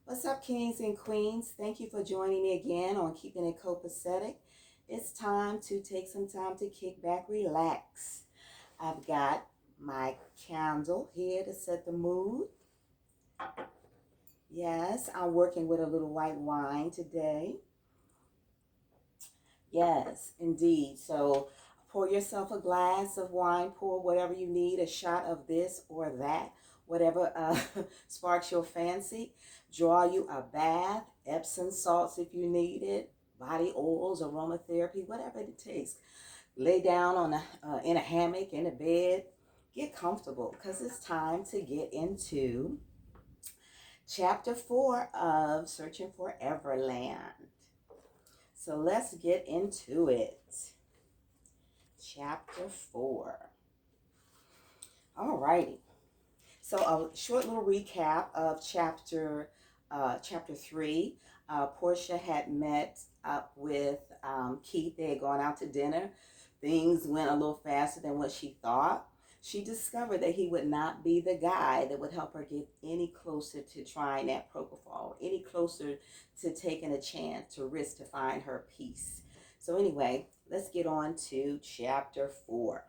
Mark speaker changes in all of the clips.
Speaker 1: What's up, kings and queens? Thank you for joining me again on Keeping It Copacetic. It's time to take some time to kick back, relax. I've got my candle here to set the mood. Yes, I'm working with a little white wine today. Yes, indeed. So pour yourself a glass of wine, pour whatever you need, a shot of this or that, whatever sparks your fancy. Draw you a bath, Epsom salts if you need it, body oils, aromatherapy, whatever it takes. Lay down in a hammock, in a bed. Get comfortable because it's time to get into chapter 4 of Searching for Everland. So let's get into it. Chapter 4. All righty. So a short little recap of chapter 3. Portia had met up with Keith. They had gone out to dinner. Things went a little faster than what she thought. She discovered that he would not be the guy that would help her get any closer to trying that propofol, any closer to taking a chance to risk to find her peace. So anyway, let's get on to chapter 4.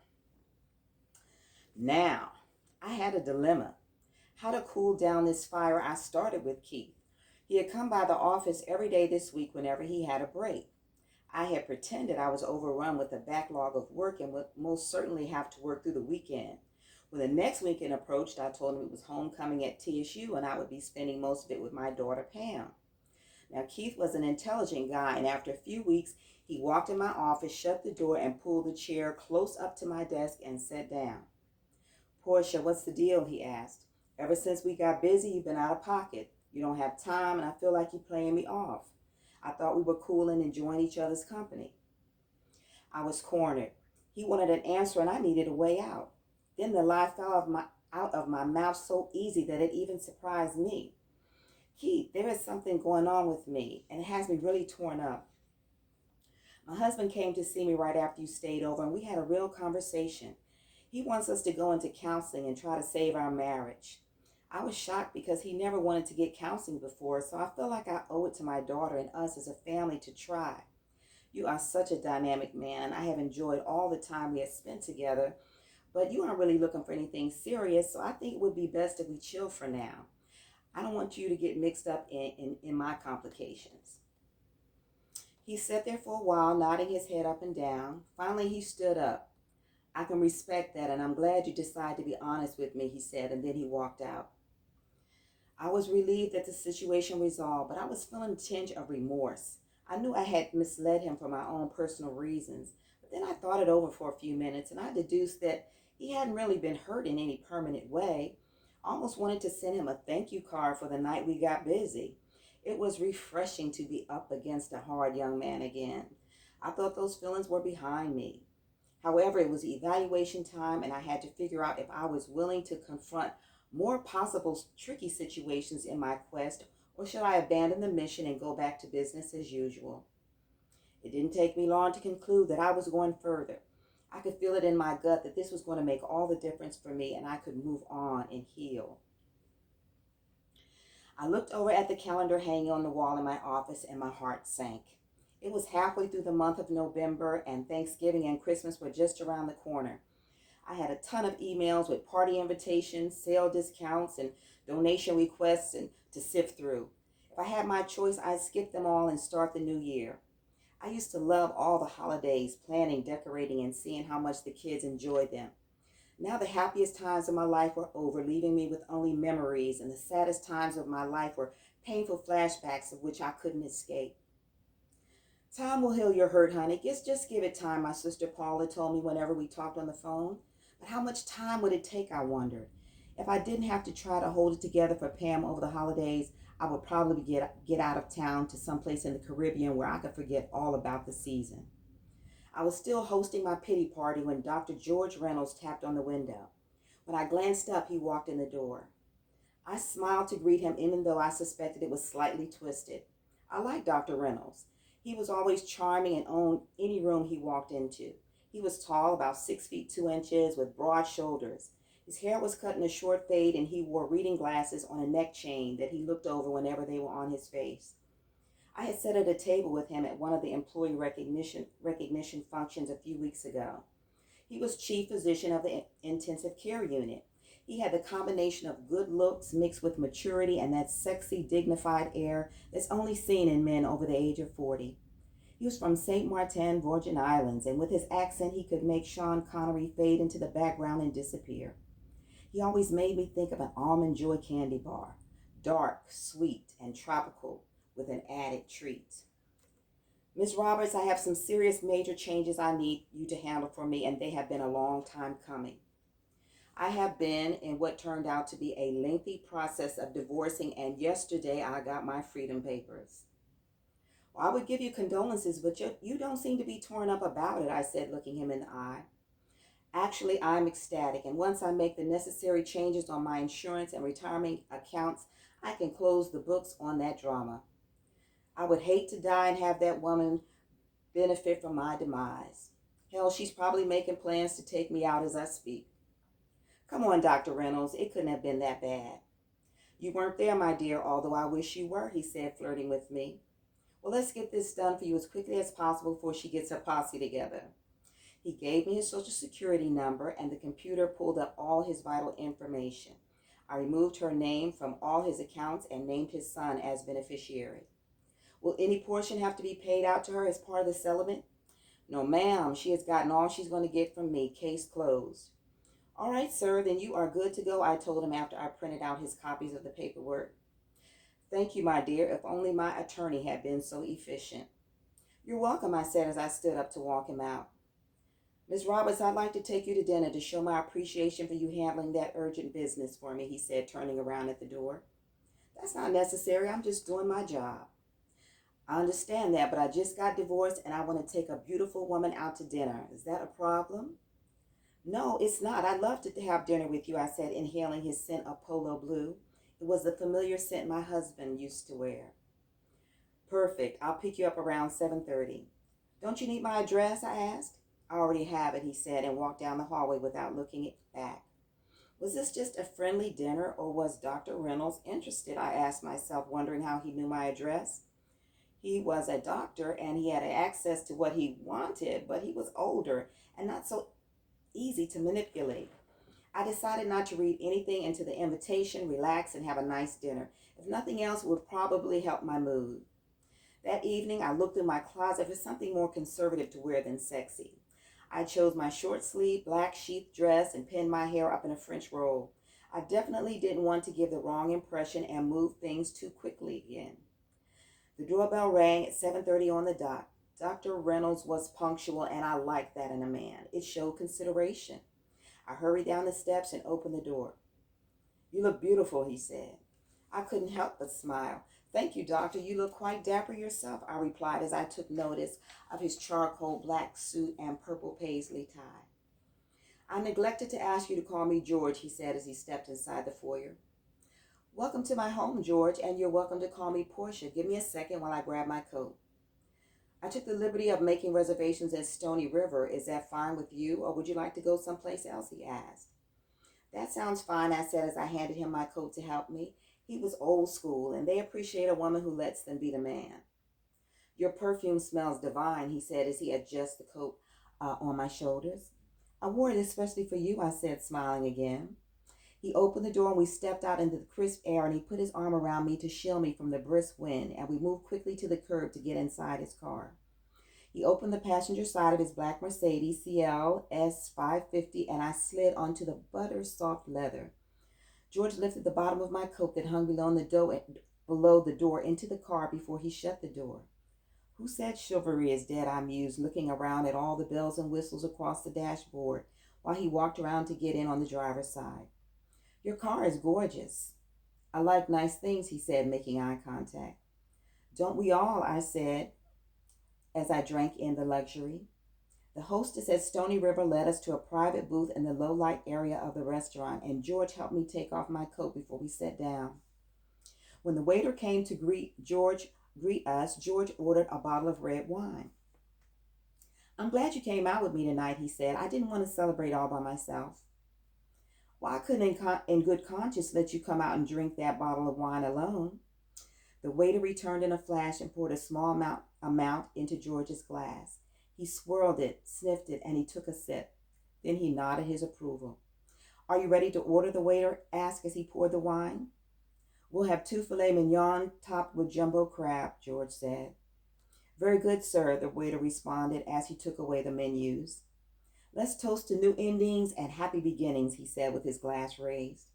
Speaker 1: Now, I had a dilemma. How to cool down this fire I started with Keith. He had come by the office every day this week whenever he had a break. I had pretended I was overrun with a backlog of work and would most certainly have to work through the weekend. When the next weekend approached, I told him it was homecoming at TSU and I would be spending most of it with my daughter Pam. Now, Keith was an intelligent guy, and after a few weeks, he walked in my office, shut the door, and pulled the chair close up to my desk and sat down. Portia, what's the deal? He asked. Ever since we got busy, you've been out of pocket. You don't have time, and I feel like you're playing me off. I thought we were cool and enjoying each other's company. I was cornered. He wanted an answer, and I needed a way out. Then the lie fell out of my mouth so easy that it even surprised me. Keith, there is something going on with me, and it has me really torn up. My husband came to see me right after you stayed over, and we had a real conversation. He wants us to go into counseling and try to save our marriage. I was shocked because he never wanted to get counseling before, so I feel like I owe it to my daughter and us as a family to try. You are such a dynamic man. I have enjoyed all the time we have spent together, but you aren't really looking for anything serious, so I think it would be best if we chill for now. I don't want you to get mixed up in my complications. He sat there for a while, nodding his head up and down. Finally, he stood up. I can respect that, and I'm glad you decided to be honest with me, he said, and then he walked out. I was relieved that the situation resolved, but I was feeling a tinge of remorse. I knew I had misled him for my own personal reasons, but then I thought it over for a few minutes, and I deduced that he hadn't really been hurt in any permanent way. I almost wanted to send him a thank you card for the night we got busy. It was refreshing to be up against a hard young man again. I thought those feelings were behind me. However, it was evaluation time, and I had to figure out if I was willing to confront more possible tricky situations in my quest, or should I abandon the mission and go back to business as usual. It didn't take me long to conclude that I was going further. I could feel it in my gut that this was going to make all the difference for me, and I could move on and heal. I looked over at the calendar hanging on the wall in my office, and my heart sank. It was halfway through the month of November, and Thanksgiving and Christmas were just around the corner. I had a ton of emails with party invitations, sale discounts, and donation requests to sift through. If I had my choice, I'd skip them all and start the new year. I used to love all the holidays, planning, decorating, and seeing how much the kids enjoyed them. Now the happiest times of my life were over, leaving me with only memories, and the saddest times of my life were painful flashbacks of which I couldn't escape. Time will heal your hurt, honey. Just give it time, my sister Paula told me whenever we talked on the phone. But how much time would it take, I wondered. If I didn't have to try to hold it together for Pam over the holidays, I would probably get out of town to someplace in the Caribbean where I could forget all about the season. I was still hosting my pity party when Dr. George Reynolds tapped on the window. When I glanced up, he walked in the door. I smiled to greet him, even though I suspected it was slightly twisted. I liked Dr. Reynolds. He was always charming and owned any room he walked into. He was tall, about 6 feet 2 inches, with broad shoulders. His hair was cut in a short fade, and he wore reading glasses on a neck chain that he looked over whenever they were on his face. I had sat at a table with him at one of the employee recognition functions a few weeks ago. He was chief physician of the intensive care unit. He had the combination of good looks mixed with maturity and that sexy, dignified air that's only seen in men over the age of 40. He was from St. Martin, Virgin Islands, and with his accent, he could make Sean Connery fade into the background and disappear. He always made me think of an Almond Joy candy bar, dark, sweet, and tropical, with an added treat. Miss Roberts, I have some serious major changes I need you to handle for me, and they have been a long time coming. I have been in what turned out to be a lengthy process of divorcing, and yesterday I got my freedom papers. Well, I would give you condolences, but you don't seem to be torn up about it, I said, looking him in the eye. Actually, I'm ecstatic, and once I make the necessary changes on my insurance and retirement accounts, I can close the books on that drama. I would hate to die and have that woman benefit from my demise. Hell, she's probably making plans to take me out as I speak. Come on, Dr. Reynolds, it couldn't have been that bad. You weren't there, my dear, although I wish you were, he said, flirting with me. Well, let's get this done for you as quickly as possible before she gets her posse together. He gave me his social security number, and the computer pulled up all his vital information. I removed her name from all his accounts and named his son as beneficiary. Will any portion have to be paid out to her as part of the settlement? No, ma'am. She has gotten all she's going to get from me. Case closed. All right, sir, then you are good to go, I told him after I printed out his copies of the paperwork. Thank you, my dear. If only my attorney had been so efficient. You're welcome, I said as I stood up to walk him out. Miss Roberts, I'd like to take you to dinner to show my appreciation for you handling that urgent business for me, he said, turning around at the door. That's not necessary. I'm just doing my job. I understand that, but I just got divorced and I want to take a beautiful woman out to dinner. Is that a problem? No, it's not. I'd love to have dinner with you, I said, inhaling his scent of polo blue. It was the familiar scent my husband used to wear. Perfect. I'll pick you up around 7:30. Don't you need my address, I asked. I already have it, he said, and walked down the hallway without looking back. Was this just a friendly dinner, or was Dr. Reynolds interested? I asked myself, wondering how he knew my address. He was a doctor, and he had access to what he wanted, but he was older and not so easy to manipulate. I decided not to read anything into the invitation, relax, and have a nice dinner. If nothing else, it would probably help my mood. That evening, I looked in my closet for something more conservative to wear than sexy. I chose my short-sleeved black sheath dress and pinned my hair up in a French roll. I definitely didn't want to give the wrong impression and move things too quickly again. The doorbell rang at 7:30 on the dot. Dr. Reynolds was punctual, and I liked that in a man. It showed consideration. I hurried down the steps and opened the door. You look beautiful, he said. I couldn't help but smile. Thank you, doctor. You look quite dapper yourself, I replied as I took notice of his charcoal black suit and purple paisley tie. I neglected to ask you to call me George, he said as he stepped inside the foyer. Welcome to my home, George, and you're welcome to call me Portia. Give me a second while I grab my coat. I took the liberty of making reservations at Stony River. Is that fine with you, or would you like to go someplace else, he asked. That sounds fine, I said as I handed him my coat to help me. He was old school, and they appreciate a woman who lets them be the man. Your perfume smells divine, he said as he adjusted the coat on my shoulders. I wore it especially for you, I said, smiling again. He opened the door and we stepped out into the crisp air, and he put his arm around me to shield me from the brisk wind, and we moved quickly to the curb to get inside his car. He opened the passenger side of his black Mercedes CLS 550, and I slid onto the butter-soft leather. George lifted the bottom of my coat that hung below the door into the car before he shut the door. Who said chivalry is dead? I mused, looking around at all the bells and whistles across the dashboard while he walked around to get in on the driver's side. Your car is gorgeous. I like nice things, he said, making eye contact. Don't we all? I said as I drank in the luxury. The hostess at Stony River led us to a private booth in the low-light area of the restaurant, and George helped me take off my coat before we sat down. When the waiter came to greet us, George ordered a bottle of red wine. I'm glad you came out with me tonight, he said. I didn't want to celebrate all by myself. Well, I couldn't in good conscience let you come out and drink that bottle of wine alone. The waiter returned in a flash and poured a small amount into George's glass. He swirled it, sniffed it, and he took a sip. Then he nodded his approval. Are you ready to order? The waiter asked as he poured the wine. We'll have 2 filet mignon topped with jumbo crab, George said. Very good, sir, the waiter responded as he took away the menus. Let's toast to new endings and happy beginnings, he said with his glass raised.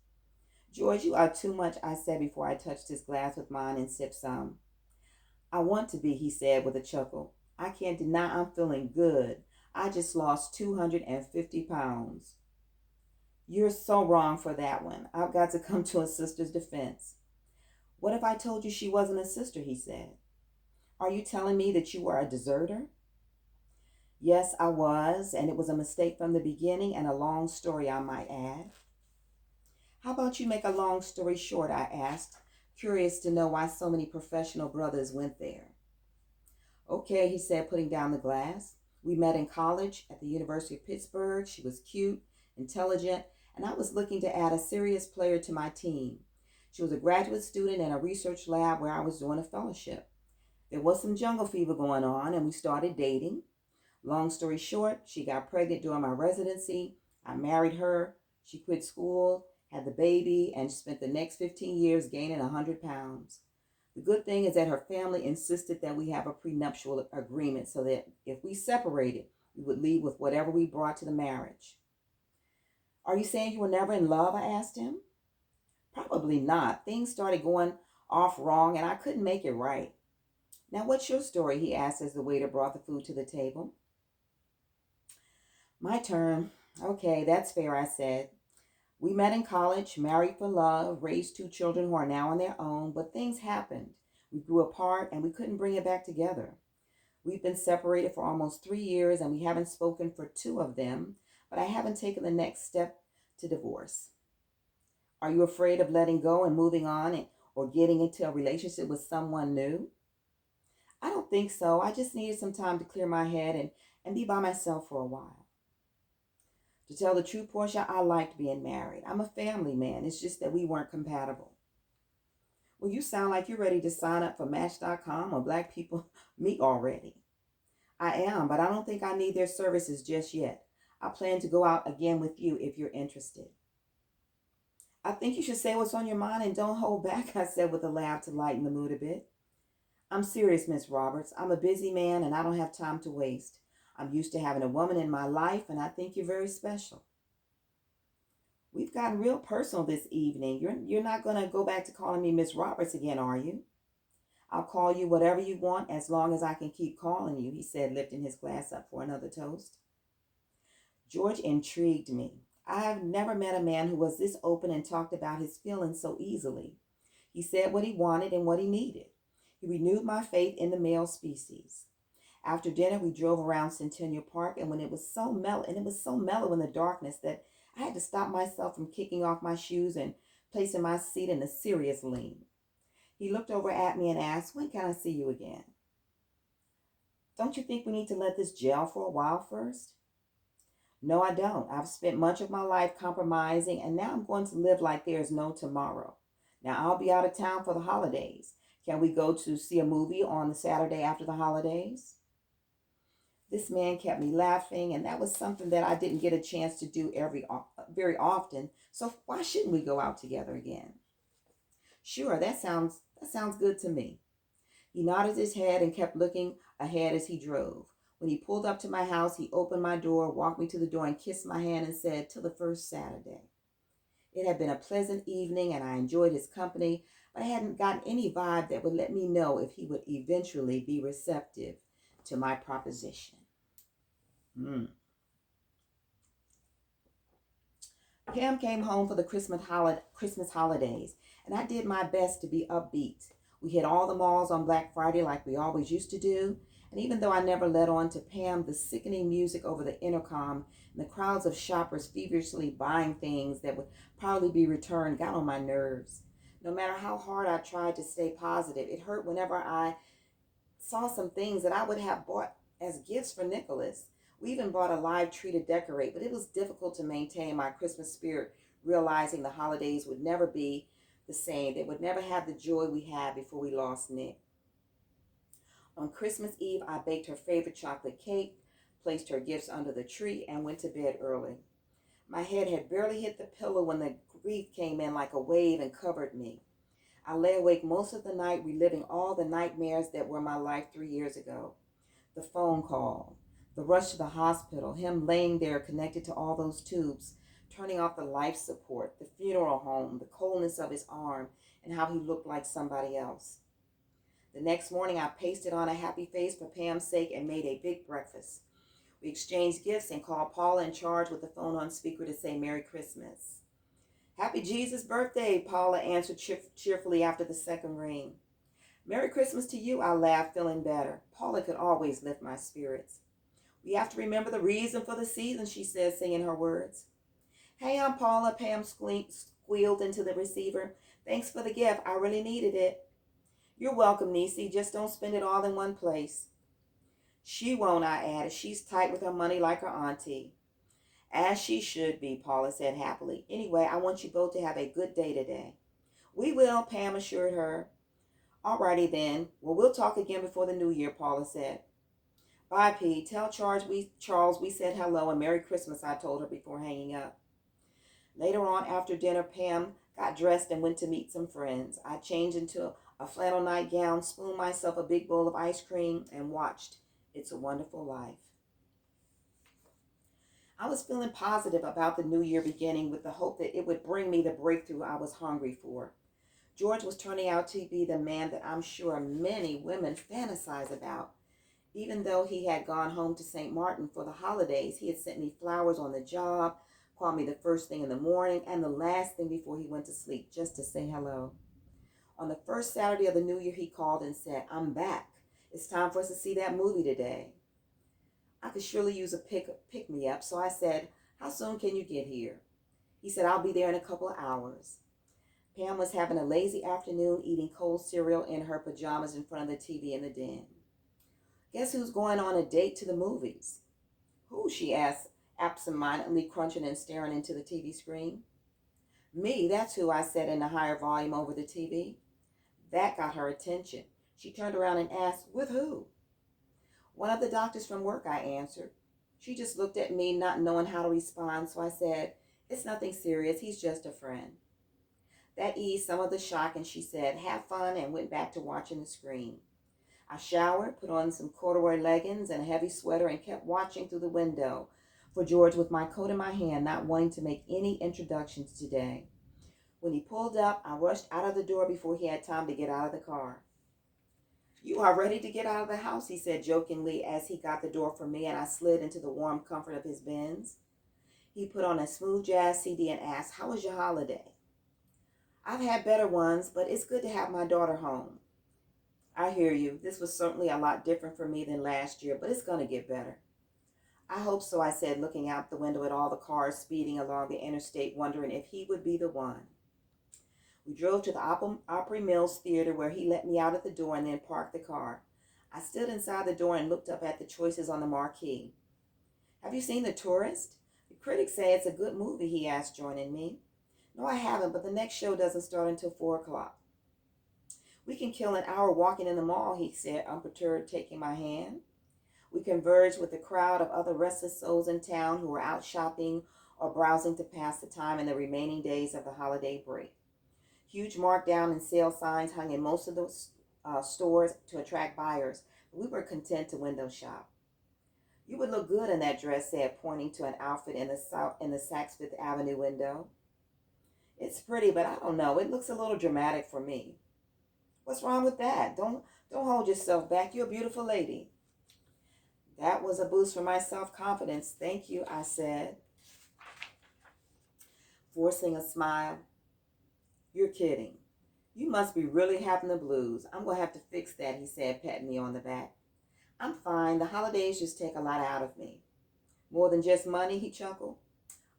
Speaker 1: George, you are too much, I said before I touched his glass with mine and sipped some. I want to be, he said with a chuckle. I can't deny I'm feeling good. I just lost 250 pounds. You're so wrong for that one. I've got to come to a sister's defense. What if I told you she wasn't a sister, he said. Are you telling me that you were a deserter? Yes, I was, and it was a mistake from the beginning and a long story, I might add. How about you make a long story short, I asked, curious to know why so many professional brothers went there. Okay, he said, putting down the glass. We met in college at the University of Pittsburgh. She was cute, intelligent, and I was looking to add a serious player to my team. She was a graduate student in a research lab where I was doing a fellowship. There was some jungle fever going on, and we started dating. Long story short, she got pregnant during my residency. I married her. She quit school, had the baby, and spent the next 15 years gaining 100 pounds. The good thing is that her family insisted that we have a prenuptial agreement so that if we separated, we would leave with whatever we brought to the marriage. Are you saying you were never in love? I asked him. Probably not. Things started going off wrong and I couldn't make it right. Now, what's your story? He asked as the waiter brought the food to the table. My turn. Okay, that's fair, I said. We met in college, married for love, raised 2 children who are now on their own, but things happened. We grew apart and we couldn't bring it back together. We've been separated for almost 3 years and we haven't spoken for 2 of them, but I haven't taken the next step to divorce. Are you afraid of letting go and moving on or getting into a relationship with someone new? I don't think so. I just needed some time to clear my head and be by myself for a while. To tell the truth, Portia, I liked being married. I'm a family man. It's just that we weren't compatible. Well, you sound like you're ready to sign up for Match.com or Black People Meet already. I am, but I don't think I need their services just yet. I plan to go out again with you if you're interested. I think you should say what's on your mind and don't hold back, I said with a laugh to lighten the mood a bit. I'm serious, Miss Roberts. I'm a busy man and I don't have time to waste. I'm used to having a woman in my life and I think you're very special. We've gotten real personal this evening. You're not going to go back to calling me Miss Roberts again, are you? I'll call you whatever you want as long as I can keep calling you, he said, lifting his glass up for another toast. George intrigued me. I have never met a man who was this open and talked about his feelings so easily. He said what he wanted and what he needed. He renewed my faith in the male species. After dinner, we drove around Centennial Park, and it was so mellow in the darkness that I had to stop myself from kicking off my shoes and placing my seat in a serious lean. He looked over at me and asked, when can I see you again? Don't you think we need to let this gel for a while first? No, I don't. I've spent much of my life compromising, and now I'm going to live like there's no tomorrow. Now, I'll be out of town for the holidays. Can we go to see a movie on the Saturday after the holidays? This man kept me laughing, and that was something that I didn't get a chance to do very often. So why shouldn't we go out together again? Sure, that sounds good to me. He nodded his head and kept looking ahead as he drove. When he pulled up to my house, he opened my door, walked me to the door, and kissed my hand and said, "Till the first Saturday." It had been a pleasant evening, and I enjoyed his company, but I hadn't gotten any vibe that would let me know if he would eventually be receptive to my proposition. Pam came home for the Christmas holidays, and I did my best to be upbeat. We hit all the malls on Black Friday like we always used to do, and even though I never let on to Pam, the sickening music over the intercom and the crowds of shoppers feverishly buying things that would probably be returned got on my nerves. No matter how hard I tried to stay positive, it hurt whenever I saw some things that I would have bought as gifts for Nicholas. We even bought a live tree to decorate, but it was difficult to maintain my Christmas spirit realizing the holidays would never be the same. They would never have the joy we had before we lost Nick. On Christmas Eve, I baked her favorite chocolate cake, placed her gifts under the tree, and went to bed early. My head had barely hit the pillow when the grief came in like a wave and covered me. I lay awake most of the night reliving all the nightmares that were my life 3 years ago. The phone call, the rush to the hospital, him laying there connected to all those tubes, turning off the life support, the funeral home, the coldness of his arm, and how he looked like somebody else. The next morning, I pasted on a happy face for Pam's sake and made a big breakfast. We exchanged gifts and called Paula in charge with the phone on speaker to say Merry Christmas. Happy Jesus' birthday, Paula answered cheerfully after the second ring. Merry Christmas to you, I laughed, feeling better. Paula could always lift my spirits. We have to remember the reason for the season, she said, singing her words. Hey, I'm Paula, Pam squealed into the receiver. Thanks for the gift. I really needed it. You're welcome, Niecy. Just don't spend it all in one place. She won't, I added. She's tight with her money like her auntie. As she should be, Paula said happily. Anyway, I want you both to have a good day today. We will, Pam assured her. All righty then. Well, we'll talk again before the new year, Paula said. Bye, P. Tell Charles we said hello and Merry Christmas, I told her before hanging up. Later on, after dinner, Pam got dressed and went to meet some friends. I changed into a flannel nightgown, spooned myself a big bowl of ice cream, and watched It's a Wonderful Life. I was feeling positive about the new year beginning with the hope that it would bring me the breakthrough I was hungry for. George was turning out to be the man that I'm sure many women fantasize about. Even though he had gone home to St. Martin for the holidays, he had sent me flowers on the job, called me the first thing in the morning, and the last thing before he went to sleep, just to say hello. On the first Saturday of the new year, he called and said, I'm back. It's time for us to see that movie today. I could surely use a pick-me-up, so I said, how soon can you get here? He said, I'll be there in a couple of hours. Pam was having a lazy afternoon, eating cold cereal in her pajamas in front of the TV in the den. Guess who's going on a date to the movies? Who, she asked, absent-mindedly crunching and staring into the TV screen. Me, that's who, I said in a higher volume over the TV. That got her attention. She turned around and asked, with who? One of the doctors from work, I answered. She just looked at me, not knowing how to respond, so I said, it's nothing serious, he's just a friend. That eased some of the shock, and she said, have fun, and went back to watching the screen. I showered, put on some corduroy leggings and a heavy sweater, and kept watching through the window for George with my coat in my hand, not wanting to make any introductions today. When he pulled up, I rushed out of the door before he had time to get out of the car. You are ready to get out of the house, he said jokingly as he got the door for me, and I slid into the warm comfort of his Benz. He put on a smooth jazz CD and asked, how was your holiday? I've had better ones, but it's good to have my daughter home. I hear you. This was certainly a lot different for me than last year, but it's going to get better. I hope so, I said, looking out the window at all the cars speeding along the interstate, wondering if he would be the one. We drove to the Opry Mills Theater, where he let me out at the door and then parked the car. I stood inside the door and looked up at the choices on the marquee. Have you seen The Tourist? The critics say it's a good movie, he asked, joining me. No, I haven't, but the next show doesn't start until 4 o'clock. We can kill an hour walking in the mall, he said, unperturbed, taking my hand. We converged with a crowd of other restless souls in town who were out shopping or browsing to pass the time in the remaining days of the holiday break. Huge markdown and sale signs hung in most of the stores to attract buyers, but we were content to window shop. You would look good in that dress, said, pointing to an outfit in the Saks Fifth Avenue window. It's pretty, but I don't know. It looks a little dramatic for me. What's wrong with that? Don't hold yourself back. You're a beautiful lady. That was a boost for my self-confidence. Thank you, I said, forcing a smile. You're kidding. You must be really having the blues. I'm going to have to fix that, he said, patting me on the back. I'm fine. The holidays just take a lot out of me. More than just money, he chuckled.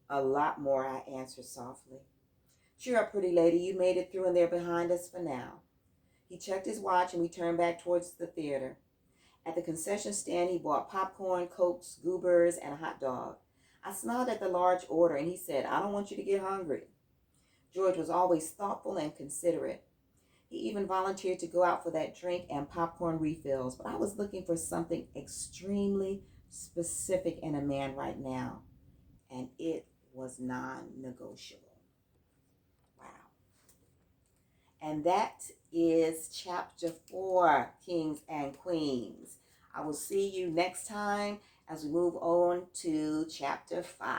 Speaker 1: A lot more, I answered softly. Cheer up, pretty lady. You made it through and they're behind us for now. He checked his watch and we turned back towards the theater. At the concession stand, he bought popcorn, Cokes, goobers, and a hot dog. I smiled at the large order and he said, I don't want you to get hungry. George was always thoughtful and considerate. He even volunteered to go out for that drink and popcorn refills, but I was looking for something extremely specific in a man right now, and it was non-negotiable. Wow. And that is chapter 4, Kings and Queens. I will see you next time as we move on to chapter 5.